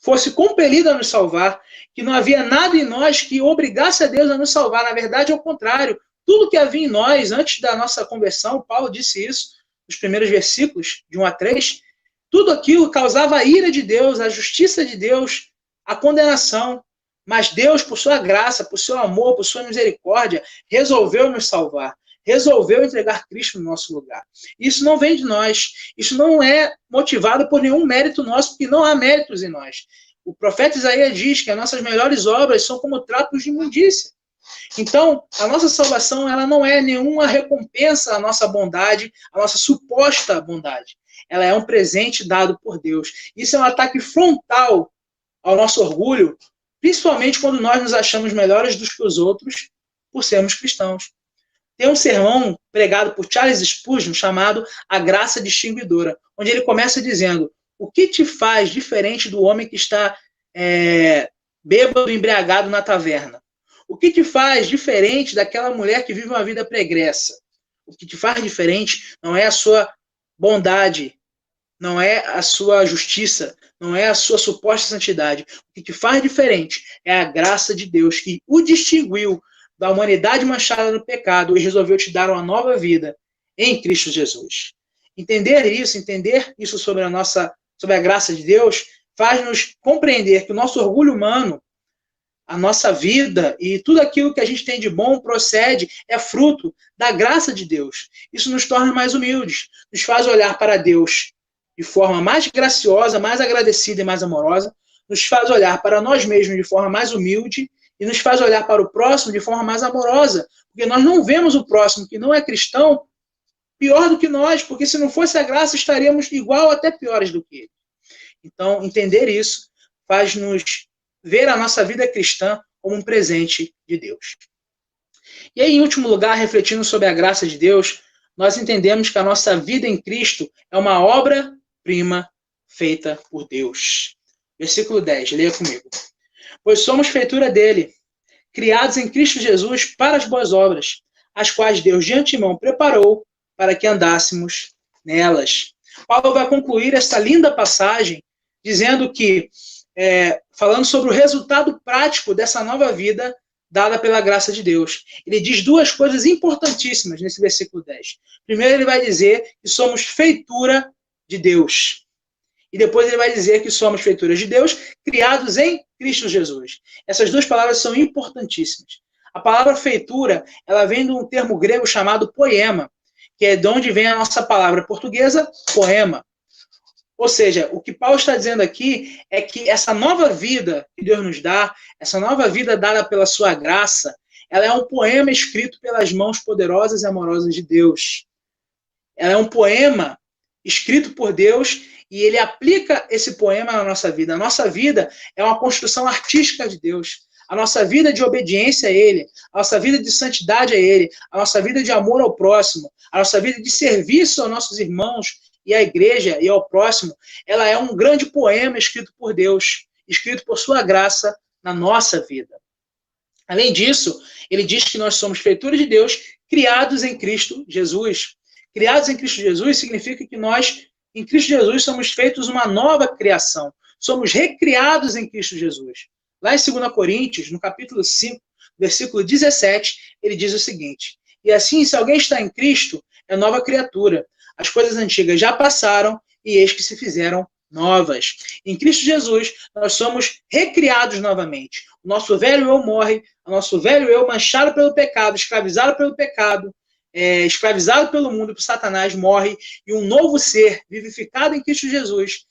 fosse compelido a nos salvar, que não havia nada em nós que obrigasse a Deus a nos salvar. Na verdade, ao contrário, tudo que havia em nós antes da nossa conversão, Paulo disse isso nos primeiros versículos, de 1 a 3, tudo aquilo causava a ira de Deus, a justiça de Deus, a condenação. Mas Deus, por sua graça, por seu amor, por sua misericórdia, resolveu nos salvar, resolveu entregar Cristo no nosso lugar. Isso não vem de nós, isso não é motivado por nenhum mérito nosso, porque não há méritos em nós. O profeta Isaías diz que as nossas melhores obras são como trapos de imundícia. Então, a nossa salvação ela não é nenhuma recompensa à nossa bondade, à nossa suposta bondade. Ela é um presente dado por Deus. Isso é um ataque frontal ao nosso orgulho, principalmente quando nós nos achamos melhores do que os outros por sermos cristãos. Tem um sermão pregado por Charles Spurgeon chamado A Graça Distinguidora, onde ele começa dizendo: o que te faz diferente do homem que está bêbado, embriagado na taverna? O que te faz diferente daquela mulher que vive uma vida pregressa? O que te faz diferente não é a sua bondade, não é a sua justiça, não é a sua suposta santidade. O que te faz diferente é a graça de Deus que o distinguiu da humanidade manchada no pecado e resolveu te dar uma nova vida em Cristo Jesus. Entender isso sobre a graça de Deus, faz-nos compreender que o nosso orgulho humano, a nossa vida e tudo aquilo que a gente tem de bom é fruto da graça de Deus. Isso nos torna mais humildes, nos faz olhar para Deus de forma mais graciosa, mais agradecida e mais amorosa, nos faz olhar para nós mesmos de forma mais humilde e nos faz olhar para o próximo de forma mais amorosa, porque nós não vemos o próximo que não é cristão pior do que nós, porque se não fosse a graça estaríamos igual, até piores do que ele. Então, entender isso faz-nos ver a nossa vida cristã como um presente de Deus. E aí, em último lugar, refletindo sobre a graça de Deus, nós entendemos que a nossa vida em Cristo é uma obra-prima feita por Deus. Versículo 10, leia comigo. Pois somos feitura dele, criados em Cristo Jesus para as boas obras, as quais Deus de antemão preparou para que andássemos nelas. Paulo vai concluir essa linda passagem dizendo que, falando sobre o resultado prático dessa nova vida dada pela graça de Deus. Ele diz duas coisas importantíssimas nesse versículo 10. Primeiro, ele vai dizer que somos feitura de Deus. E depois ele vai dizer que somos feituras de Deus, criados em Cristo Jesus. Essas duas palavras são importantíssimas. A palavra feitura, ela vem de um termo grego chamado poema, que é de onde vem a nossa palavra portuguesa, poema. Ou seja, o que Paulo está dizendo aqui é que essa nova vida que Deus nos dá, essa nova vida dada pela sua graça, ela é um poema escrito pelas mãos poderosas e amorosas de Deus. Ela é um poema escrito por Deus e ele aplica esse poema na nossa vida. A nossa vida é uma construção artística de Deus. A nossa vida de obediência a Ele, a nossa vida de santidade a Ele, a nossa vida de amor ao próximo, a nossa vida de serviço aos nossos irmãos e à igreja e ao próximo, ela é um grande poema escrito por Deus, escrito por sua graça na nossa vida. Além disso, ele diz que nós somos feituras de Deus, criados em Cristo Jesus. Criados em Cristo Jesus significa que nós, em Cristo Jesus, somos feitos uma nova criação. Somos recriados em Cristo Jesus. Lá em 2 Coríntios, no capítulo 5, versículo 17, ele diz o seguinte: e assim, se alguém está em Cristo, é nova criatura. As coisas antigas já passaram e eis que se fizeram novas. Em Cristo Jesus, nós somos recriados novamente. O nosso velho eu morre, o nosso velho eu manchado pelo pecado, escravizado pelo mundo, por Satanás, morre, e um novo ser, vivificado em Cristo Jesus,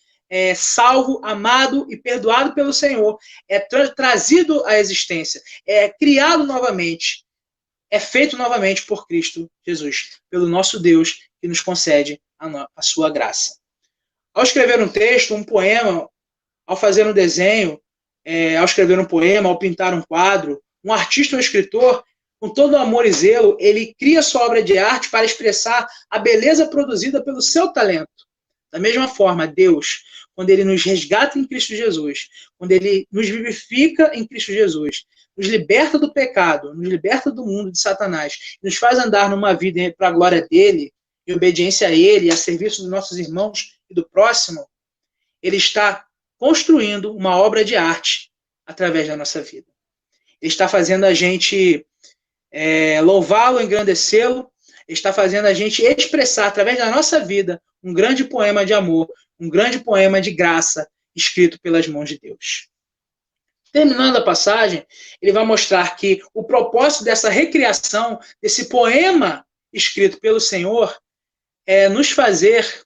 salvo, amado e perdoado pelo Senhor, é trazido à existência, é criado novamente, é feito novamente por Cristo Jesus, pelo nosso Deus, que nos concede a sua graça. Ao escrever um texto, um poema, ao fazer um desenho, ao escrever um poema, ao pintar um quadro, um artista ou escritor, com todo amor e zelo, ele cria sua obra de arte para expressar a beleza produzida pelo seu talento. Da mesma forma, Deus, quando ele nos resgata em Cristo Jesus, quando ele nos vivifica em Cristo Jesus, nos liberta do pecado, nos liberta do mundo de Satanás, nos faz andar numa vida para a glória dele, em obediência a ele, a serviço dos nossos irmãos e do próximo, ele está construindo uma obra de arte através da nossa vida. Ele está fazendo a gente louvá-lo, engrandecê-lo, ele está fazendo a gente expressar através da nossa vida um grande poema de amor, um grande poema de graça escrito pelas mãos de Deus. Terminando a passagem, ele vai mostrar que o propósito dessa recriação, desse poema escrito pelo Senhor, é nos fazer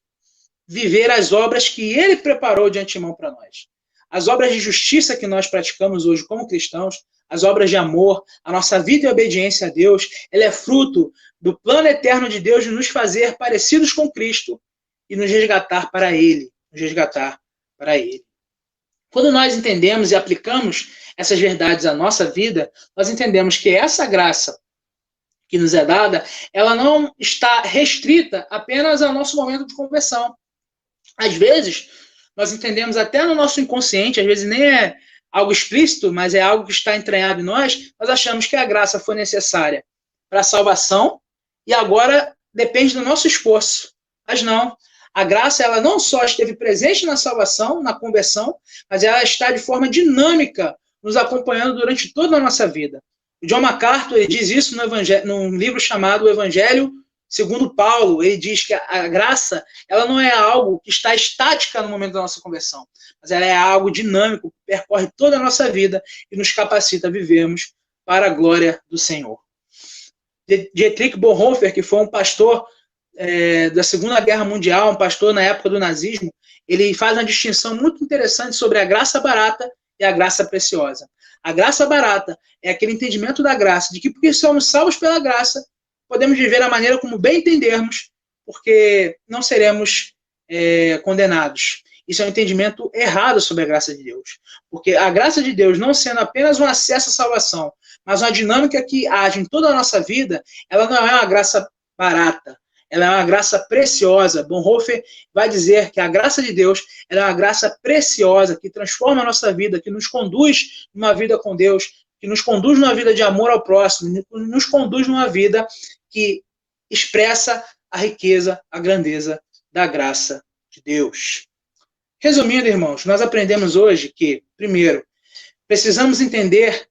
viver as obras que ele preparou de antemão para nós. As obras de justiça que nós praticamos hoje como cristãos, as obras de amor, a nossa vida e obediência a Deus, ela é fruto do plano eterno de Deus de nos fazer parecidos com Cristo e nos resgatar para Ele. Quando nós entendemos e aplicamos essas verdades à nossa vida, nós entendemos que essa graça que nos é dada, ela não está restrita apenas ao nosso momento de conversão. Às vezes, nós entendemos até no nosso inconsciente, às vezes nem é algo explícito, mas é algo que está entranhado em nós achamos que a graça foi necessária para a salvação e agora depende do nosso esforço. Mas não. A graça, ela não só esteve presente na salvação, na conversão, mas ela está de forma dinâmica nos acompanhando durante toda a nossa vida. O John MacArthur, ele diz isso num livro chamado O Evangelho segundo Paulo. Ele diz que a graça, ela não é algo que está estática no momento da nossa conversão, mas ela é algo dinâmico, que percorre toda a nossa vida e nos capacita a vivermos para a glória do Senhor. Dietrich Bonhoeffer, que foi um pastor da Segunda Guerra Mundial, um pastor na época do nazismo, ele faz uma distinção muito interessante sobre a graça barata e a graça preciosa. A graça barata é aquele entendimento da graça, de que porque somos salvos pela graça, podemos viver da maneira como bem entendermos, porque não seremos condenados. Isso é um entendimento errado sobre a graça de Deus. Porque a graça de Deus, não sendo apenas um acesso à salvação, mas uma dinâmica que age em toda a nossa vida, ela não é uma graça barata, ela é uma graça preciosa. Bonhoeffer vai dizer que a graça de Deus ela é uma graça preciosa, que transforma a nossa vida, que nos conduz numa vida com Deus, que nos conduz numa vida de amor ao próximo, nos conduz numa vida que expressa a riqueza, a grandeza da graça de Deus. Resumindo, irmãos, nós aprendemos hoje que, primeiro, precisamos entender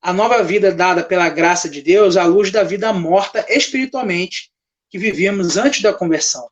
a nova vida dada pela graça de Deus à luz da vida morta espiritualmente que vivíamos antes da conversão.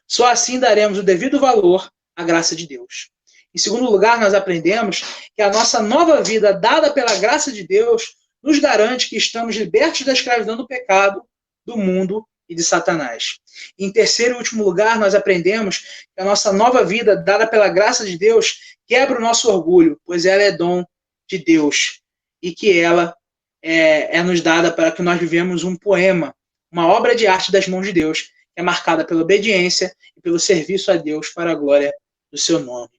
Só assim daremos o devido valor à graça de Deus. Em segundo lugar, nós aprendemos que a nossa nova vida dada pela graça de Deus nos garante que estamos libertos da escravidão do pecado, do mundo e de Satanás. Em terceiro e último lugar, nós aprendemos que a nossa nova vida dada pela graça de Deus quebra o nosso orgulho, pois ela é dom de Deus e que ela é nos dada para que nós vivemos um poema, uma obra de arte das mãos de Deus, que é marcada pela obediência e pelo serviço a Deus para a glória do seu nome.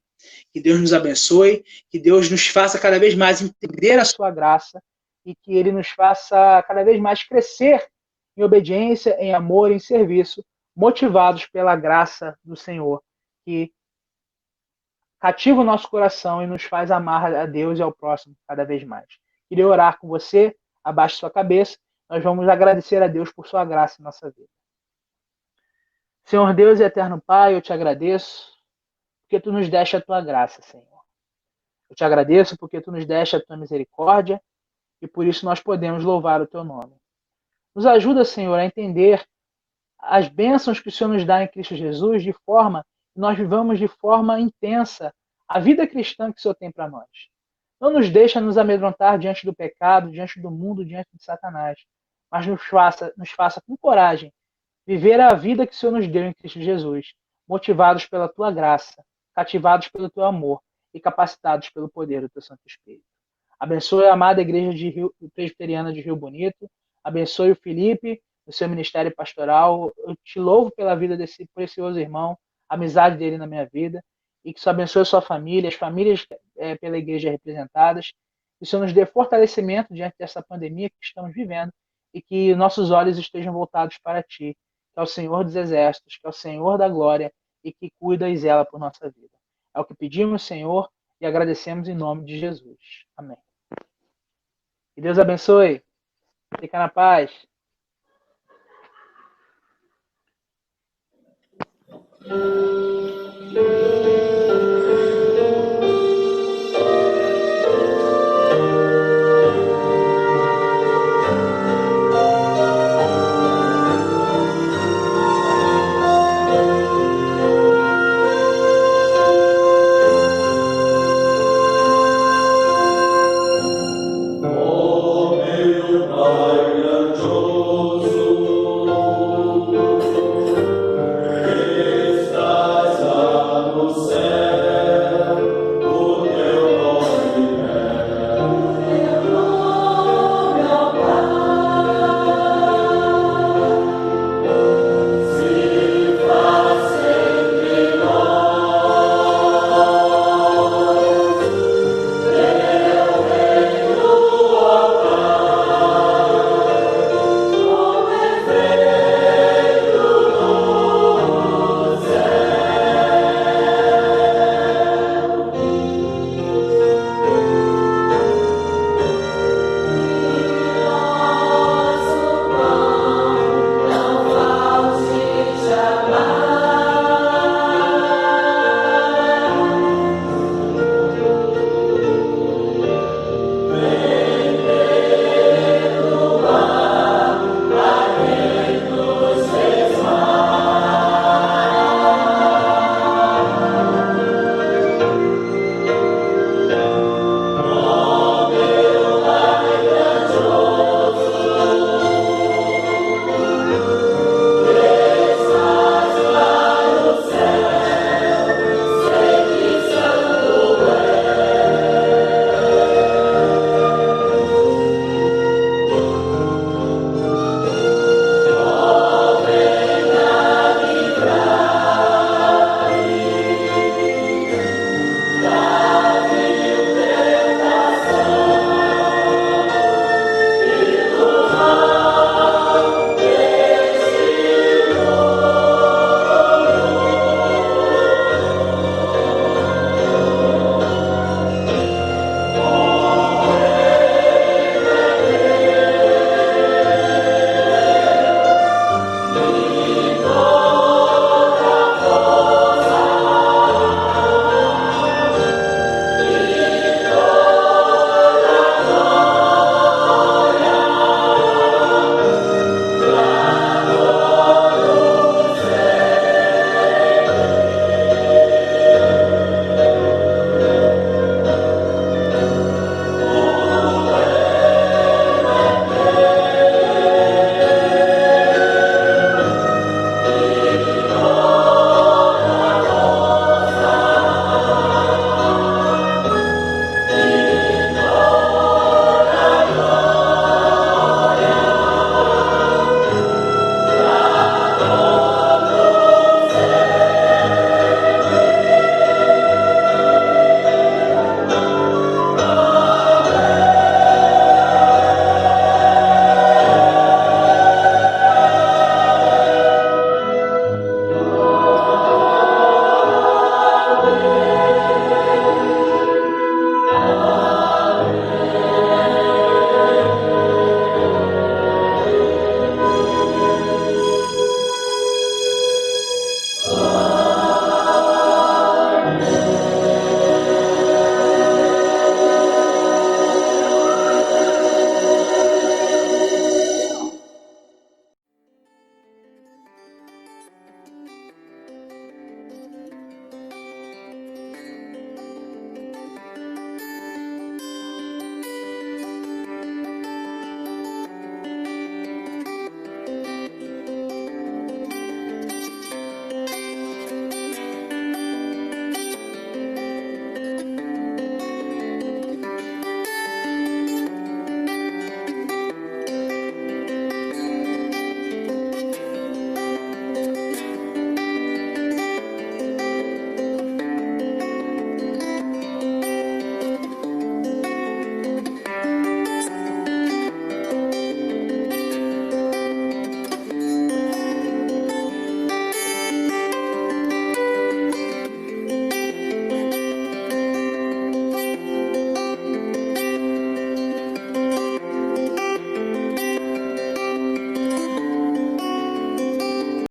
Que Deus nos abençoe, que Deus nos faça cada vez mais entender a sua graça e que Ele nos faça cada vez mais crescer em obediência, em amor, em serviço, motivados pela graça do Senhor, que cativa o nosso coração e nos faz amar a Deus e ao próximo cada vez mais. Queria orar com você, abaixe sua cabeça, nós vamos agradecer a Deus por sua graça em nossa vida. Senhor Deus e eterno Pai, eu te agradeço porque tu nos deste a tua graça, Senhor. Eu te agradeço porque tu nos deste a tua misericórdia e por isso nós podemos louvar o teu nome. Nos ajuda, Senhor, a entender as bênçãos que o Senhor nos dá em Cristo Jesus de forma que nós vivamos de forma intensa a vida cristã que o Senhor tem para nós. Não nos deixa nos amedrontar diante do pecado, diante do mundo, diante de Satanás, mas nos faça com coragem viver a vida que o Senhor nos deu em Cristo Jesus, motivados pela tua graça, cativados pelo teu amor e capacitados pelo poder do teu Santo Espírito. Abençoe a amada igreja presbiteriana de Rio Bonito, abençoe o Felipe, o seu ministério pastoral. Eu te louvo pela vida desse precioso irmão, a amizade dele na minha vida, e que o Senhor abençoe a sua família, as famílias pela igreja representadas, que o Senhor nos dê fortalecimento diante dessa pandemia que estamos vivendo e que nossos olhos estejam voltados para Ti, que é o Senhor dos Exércitos, que é o Senhor da Glória e que cuida e zela por nossa vida. É o que pedimos, Senhor, e agradecemos em nome de Jesus. Amém. Que Deus abençoe. Fica na paz.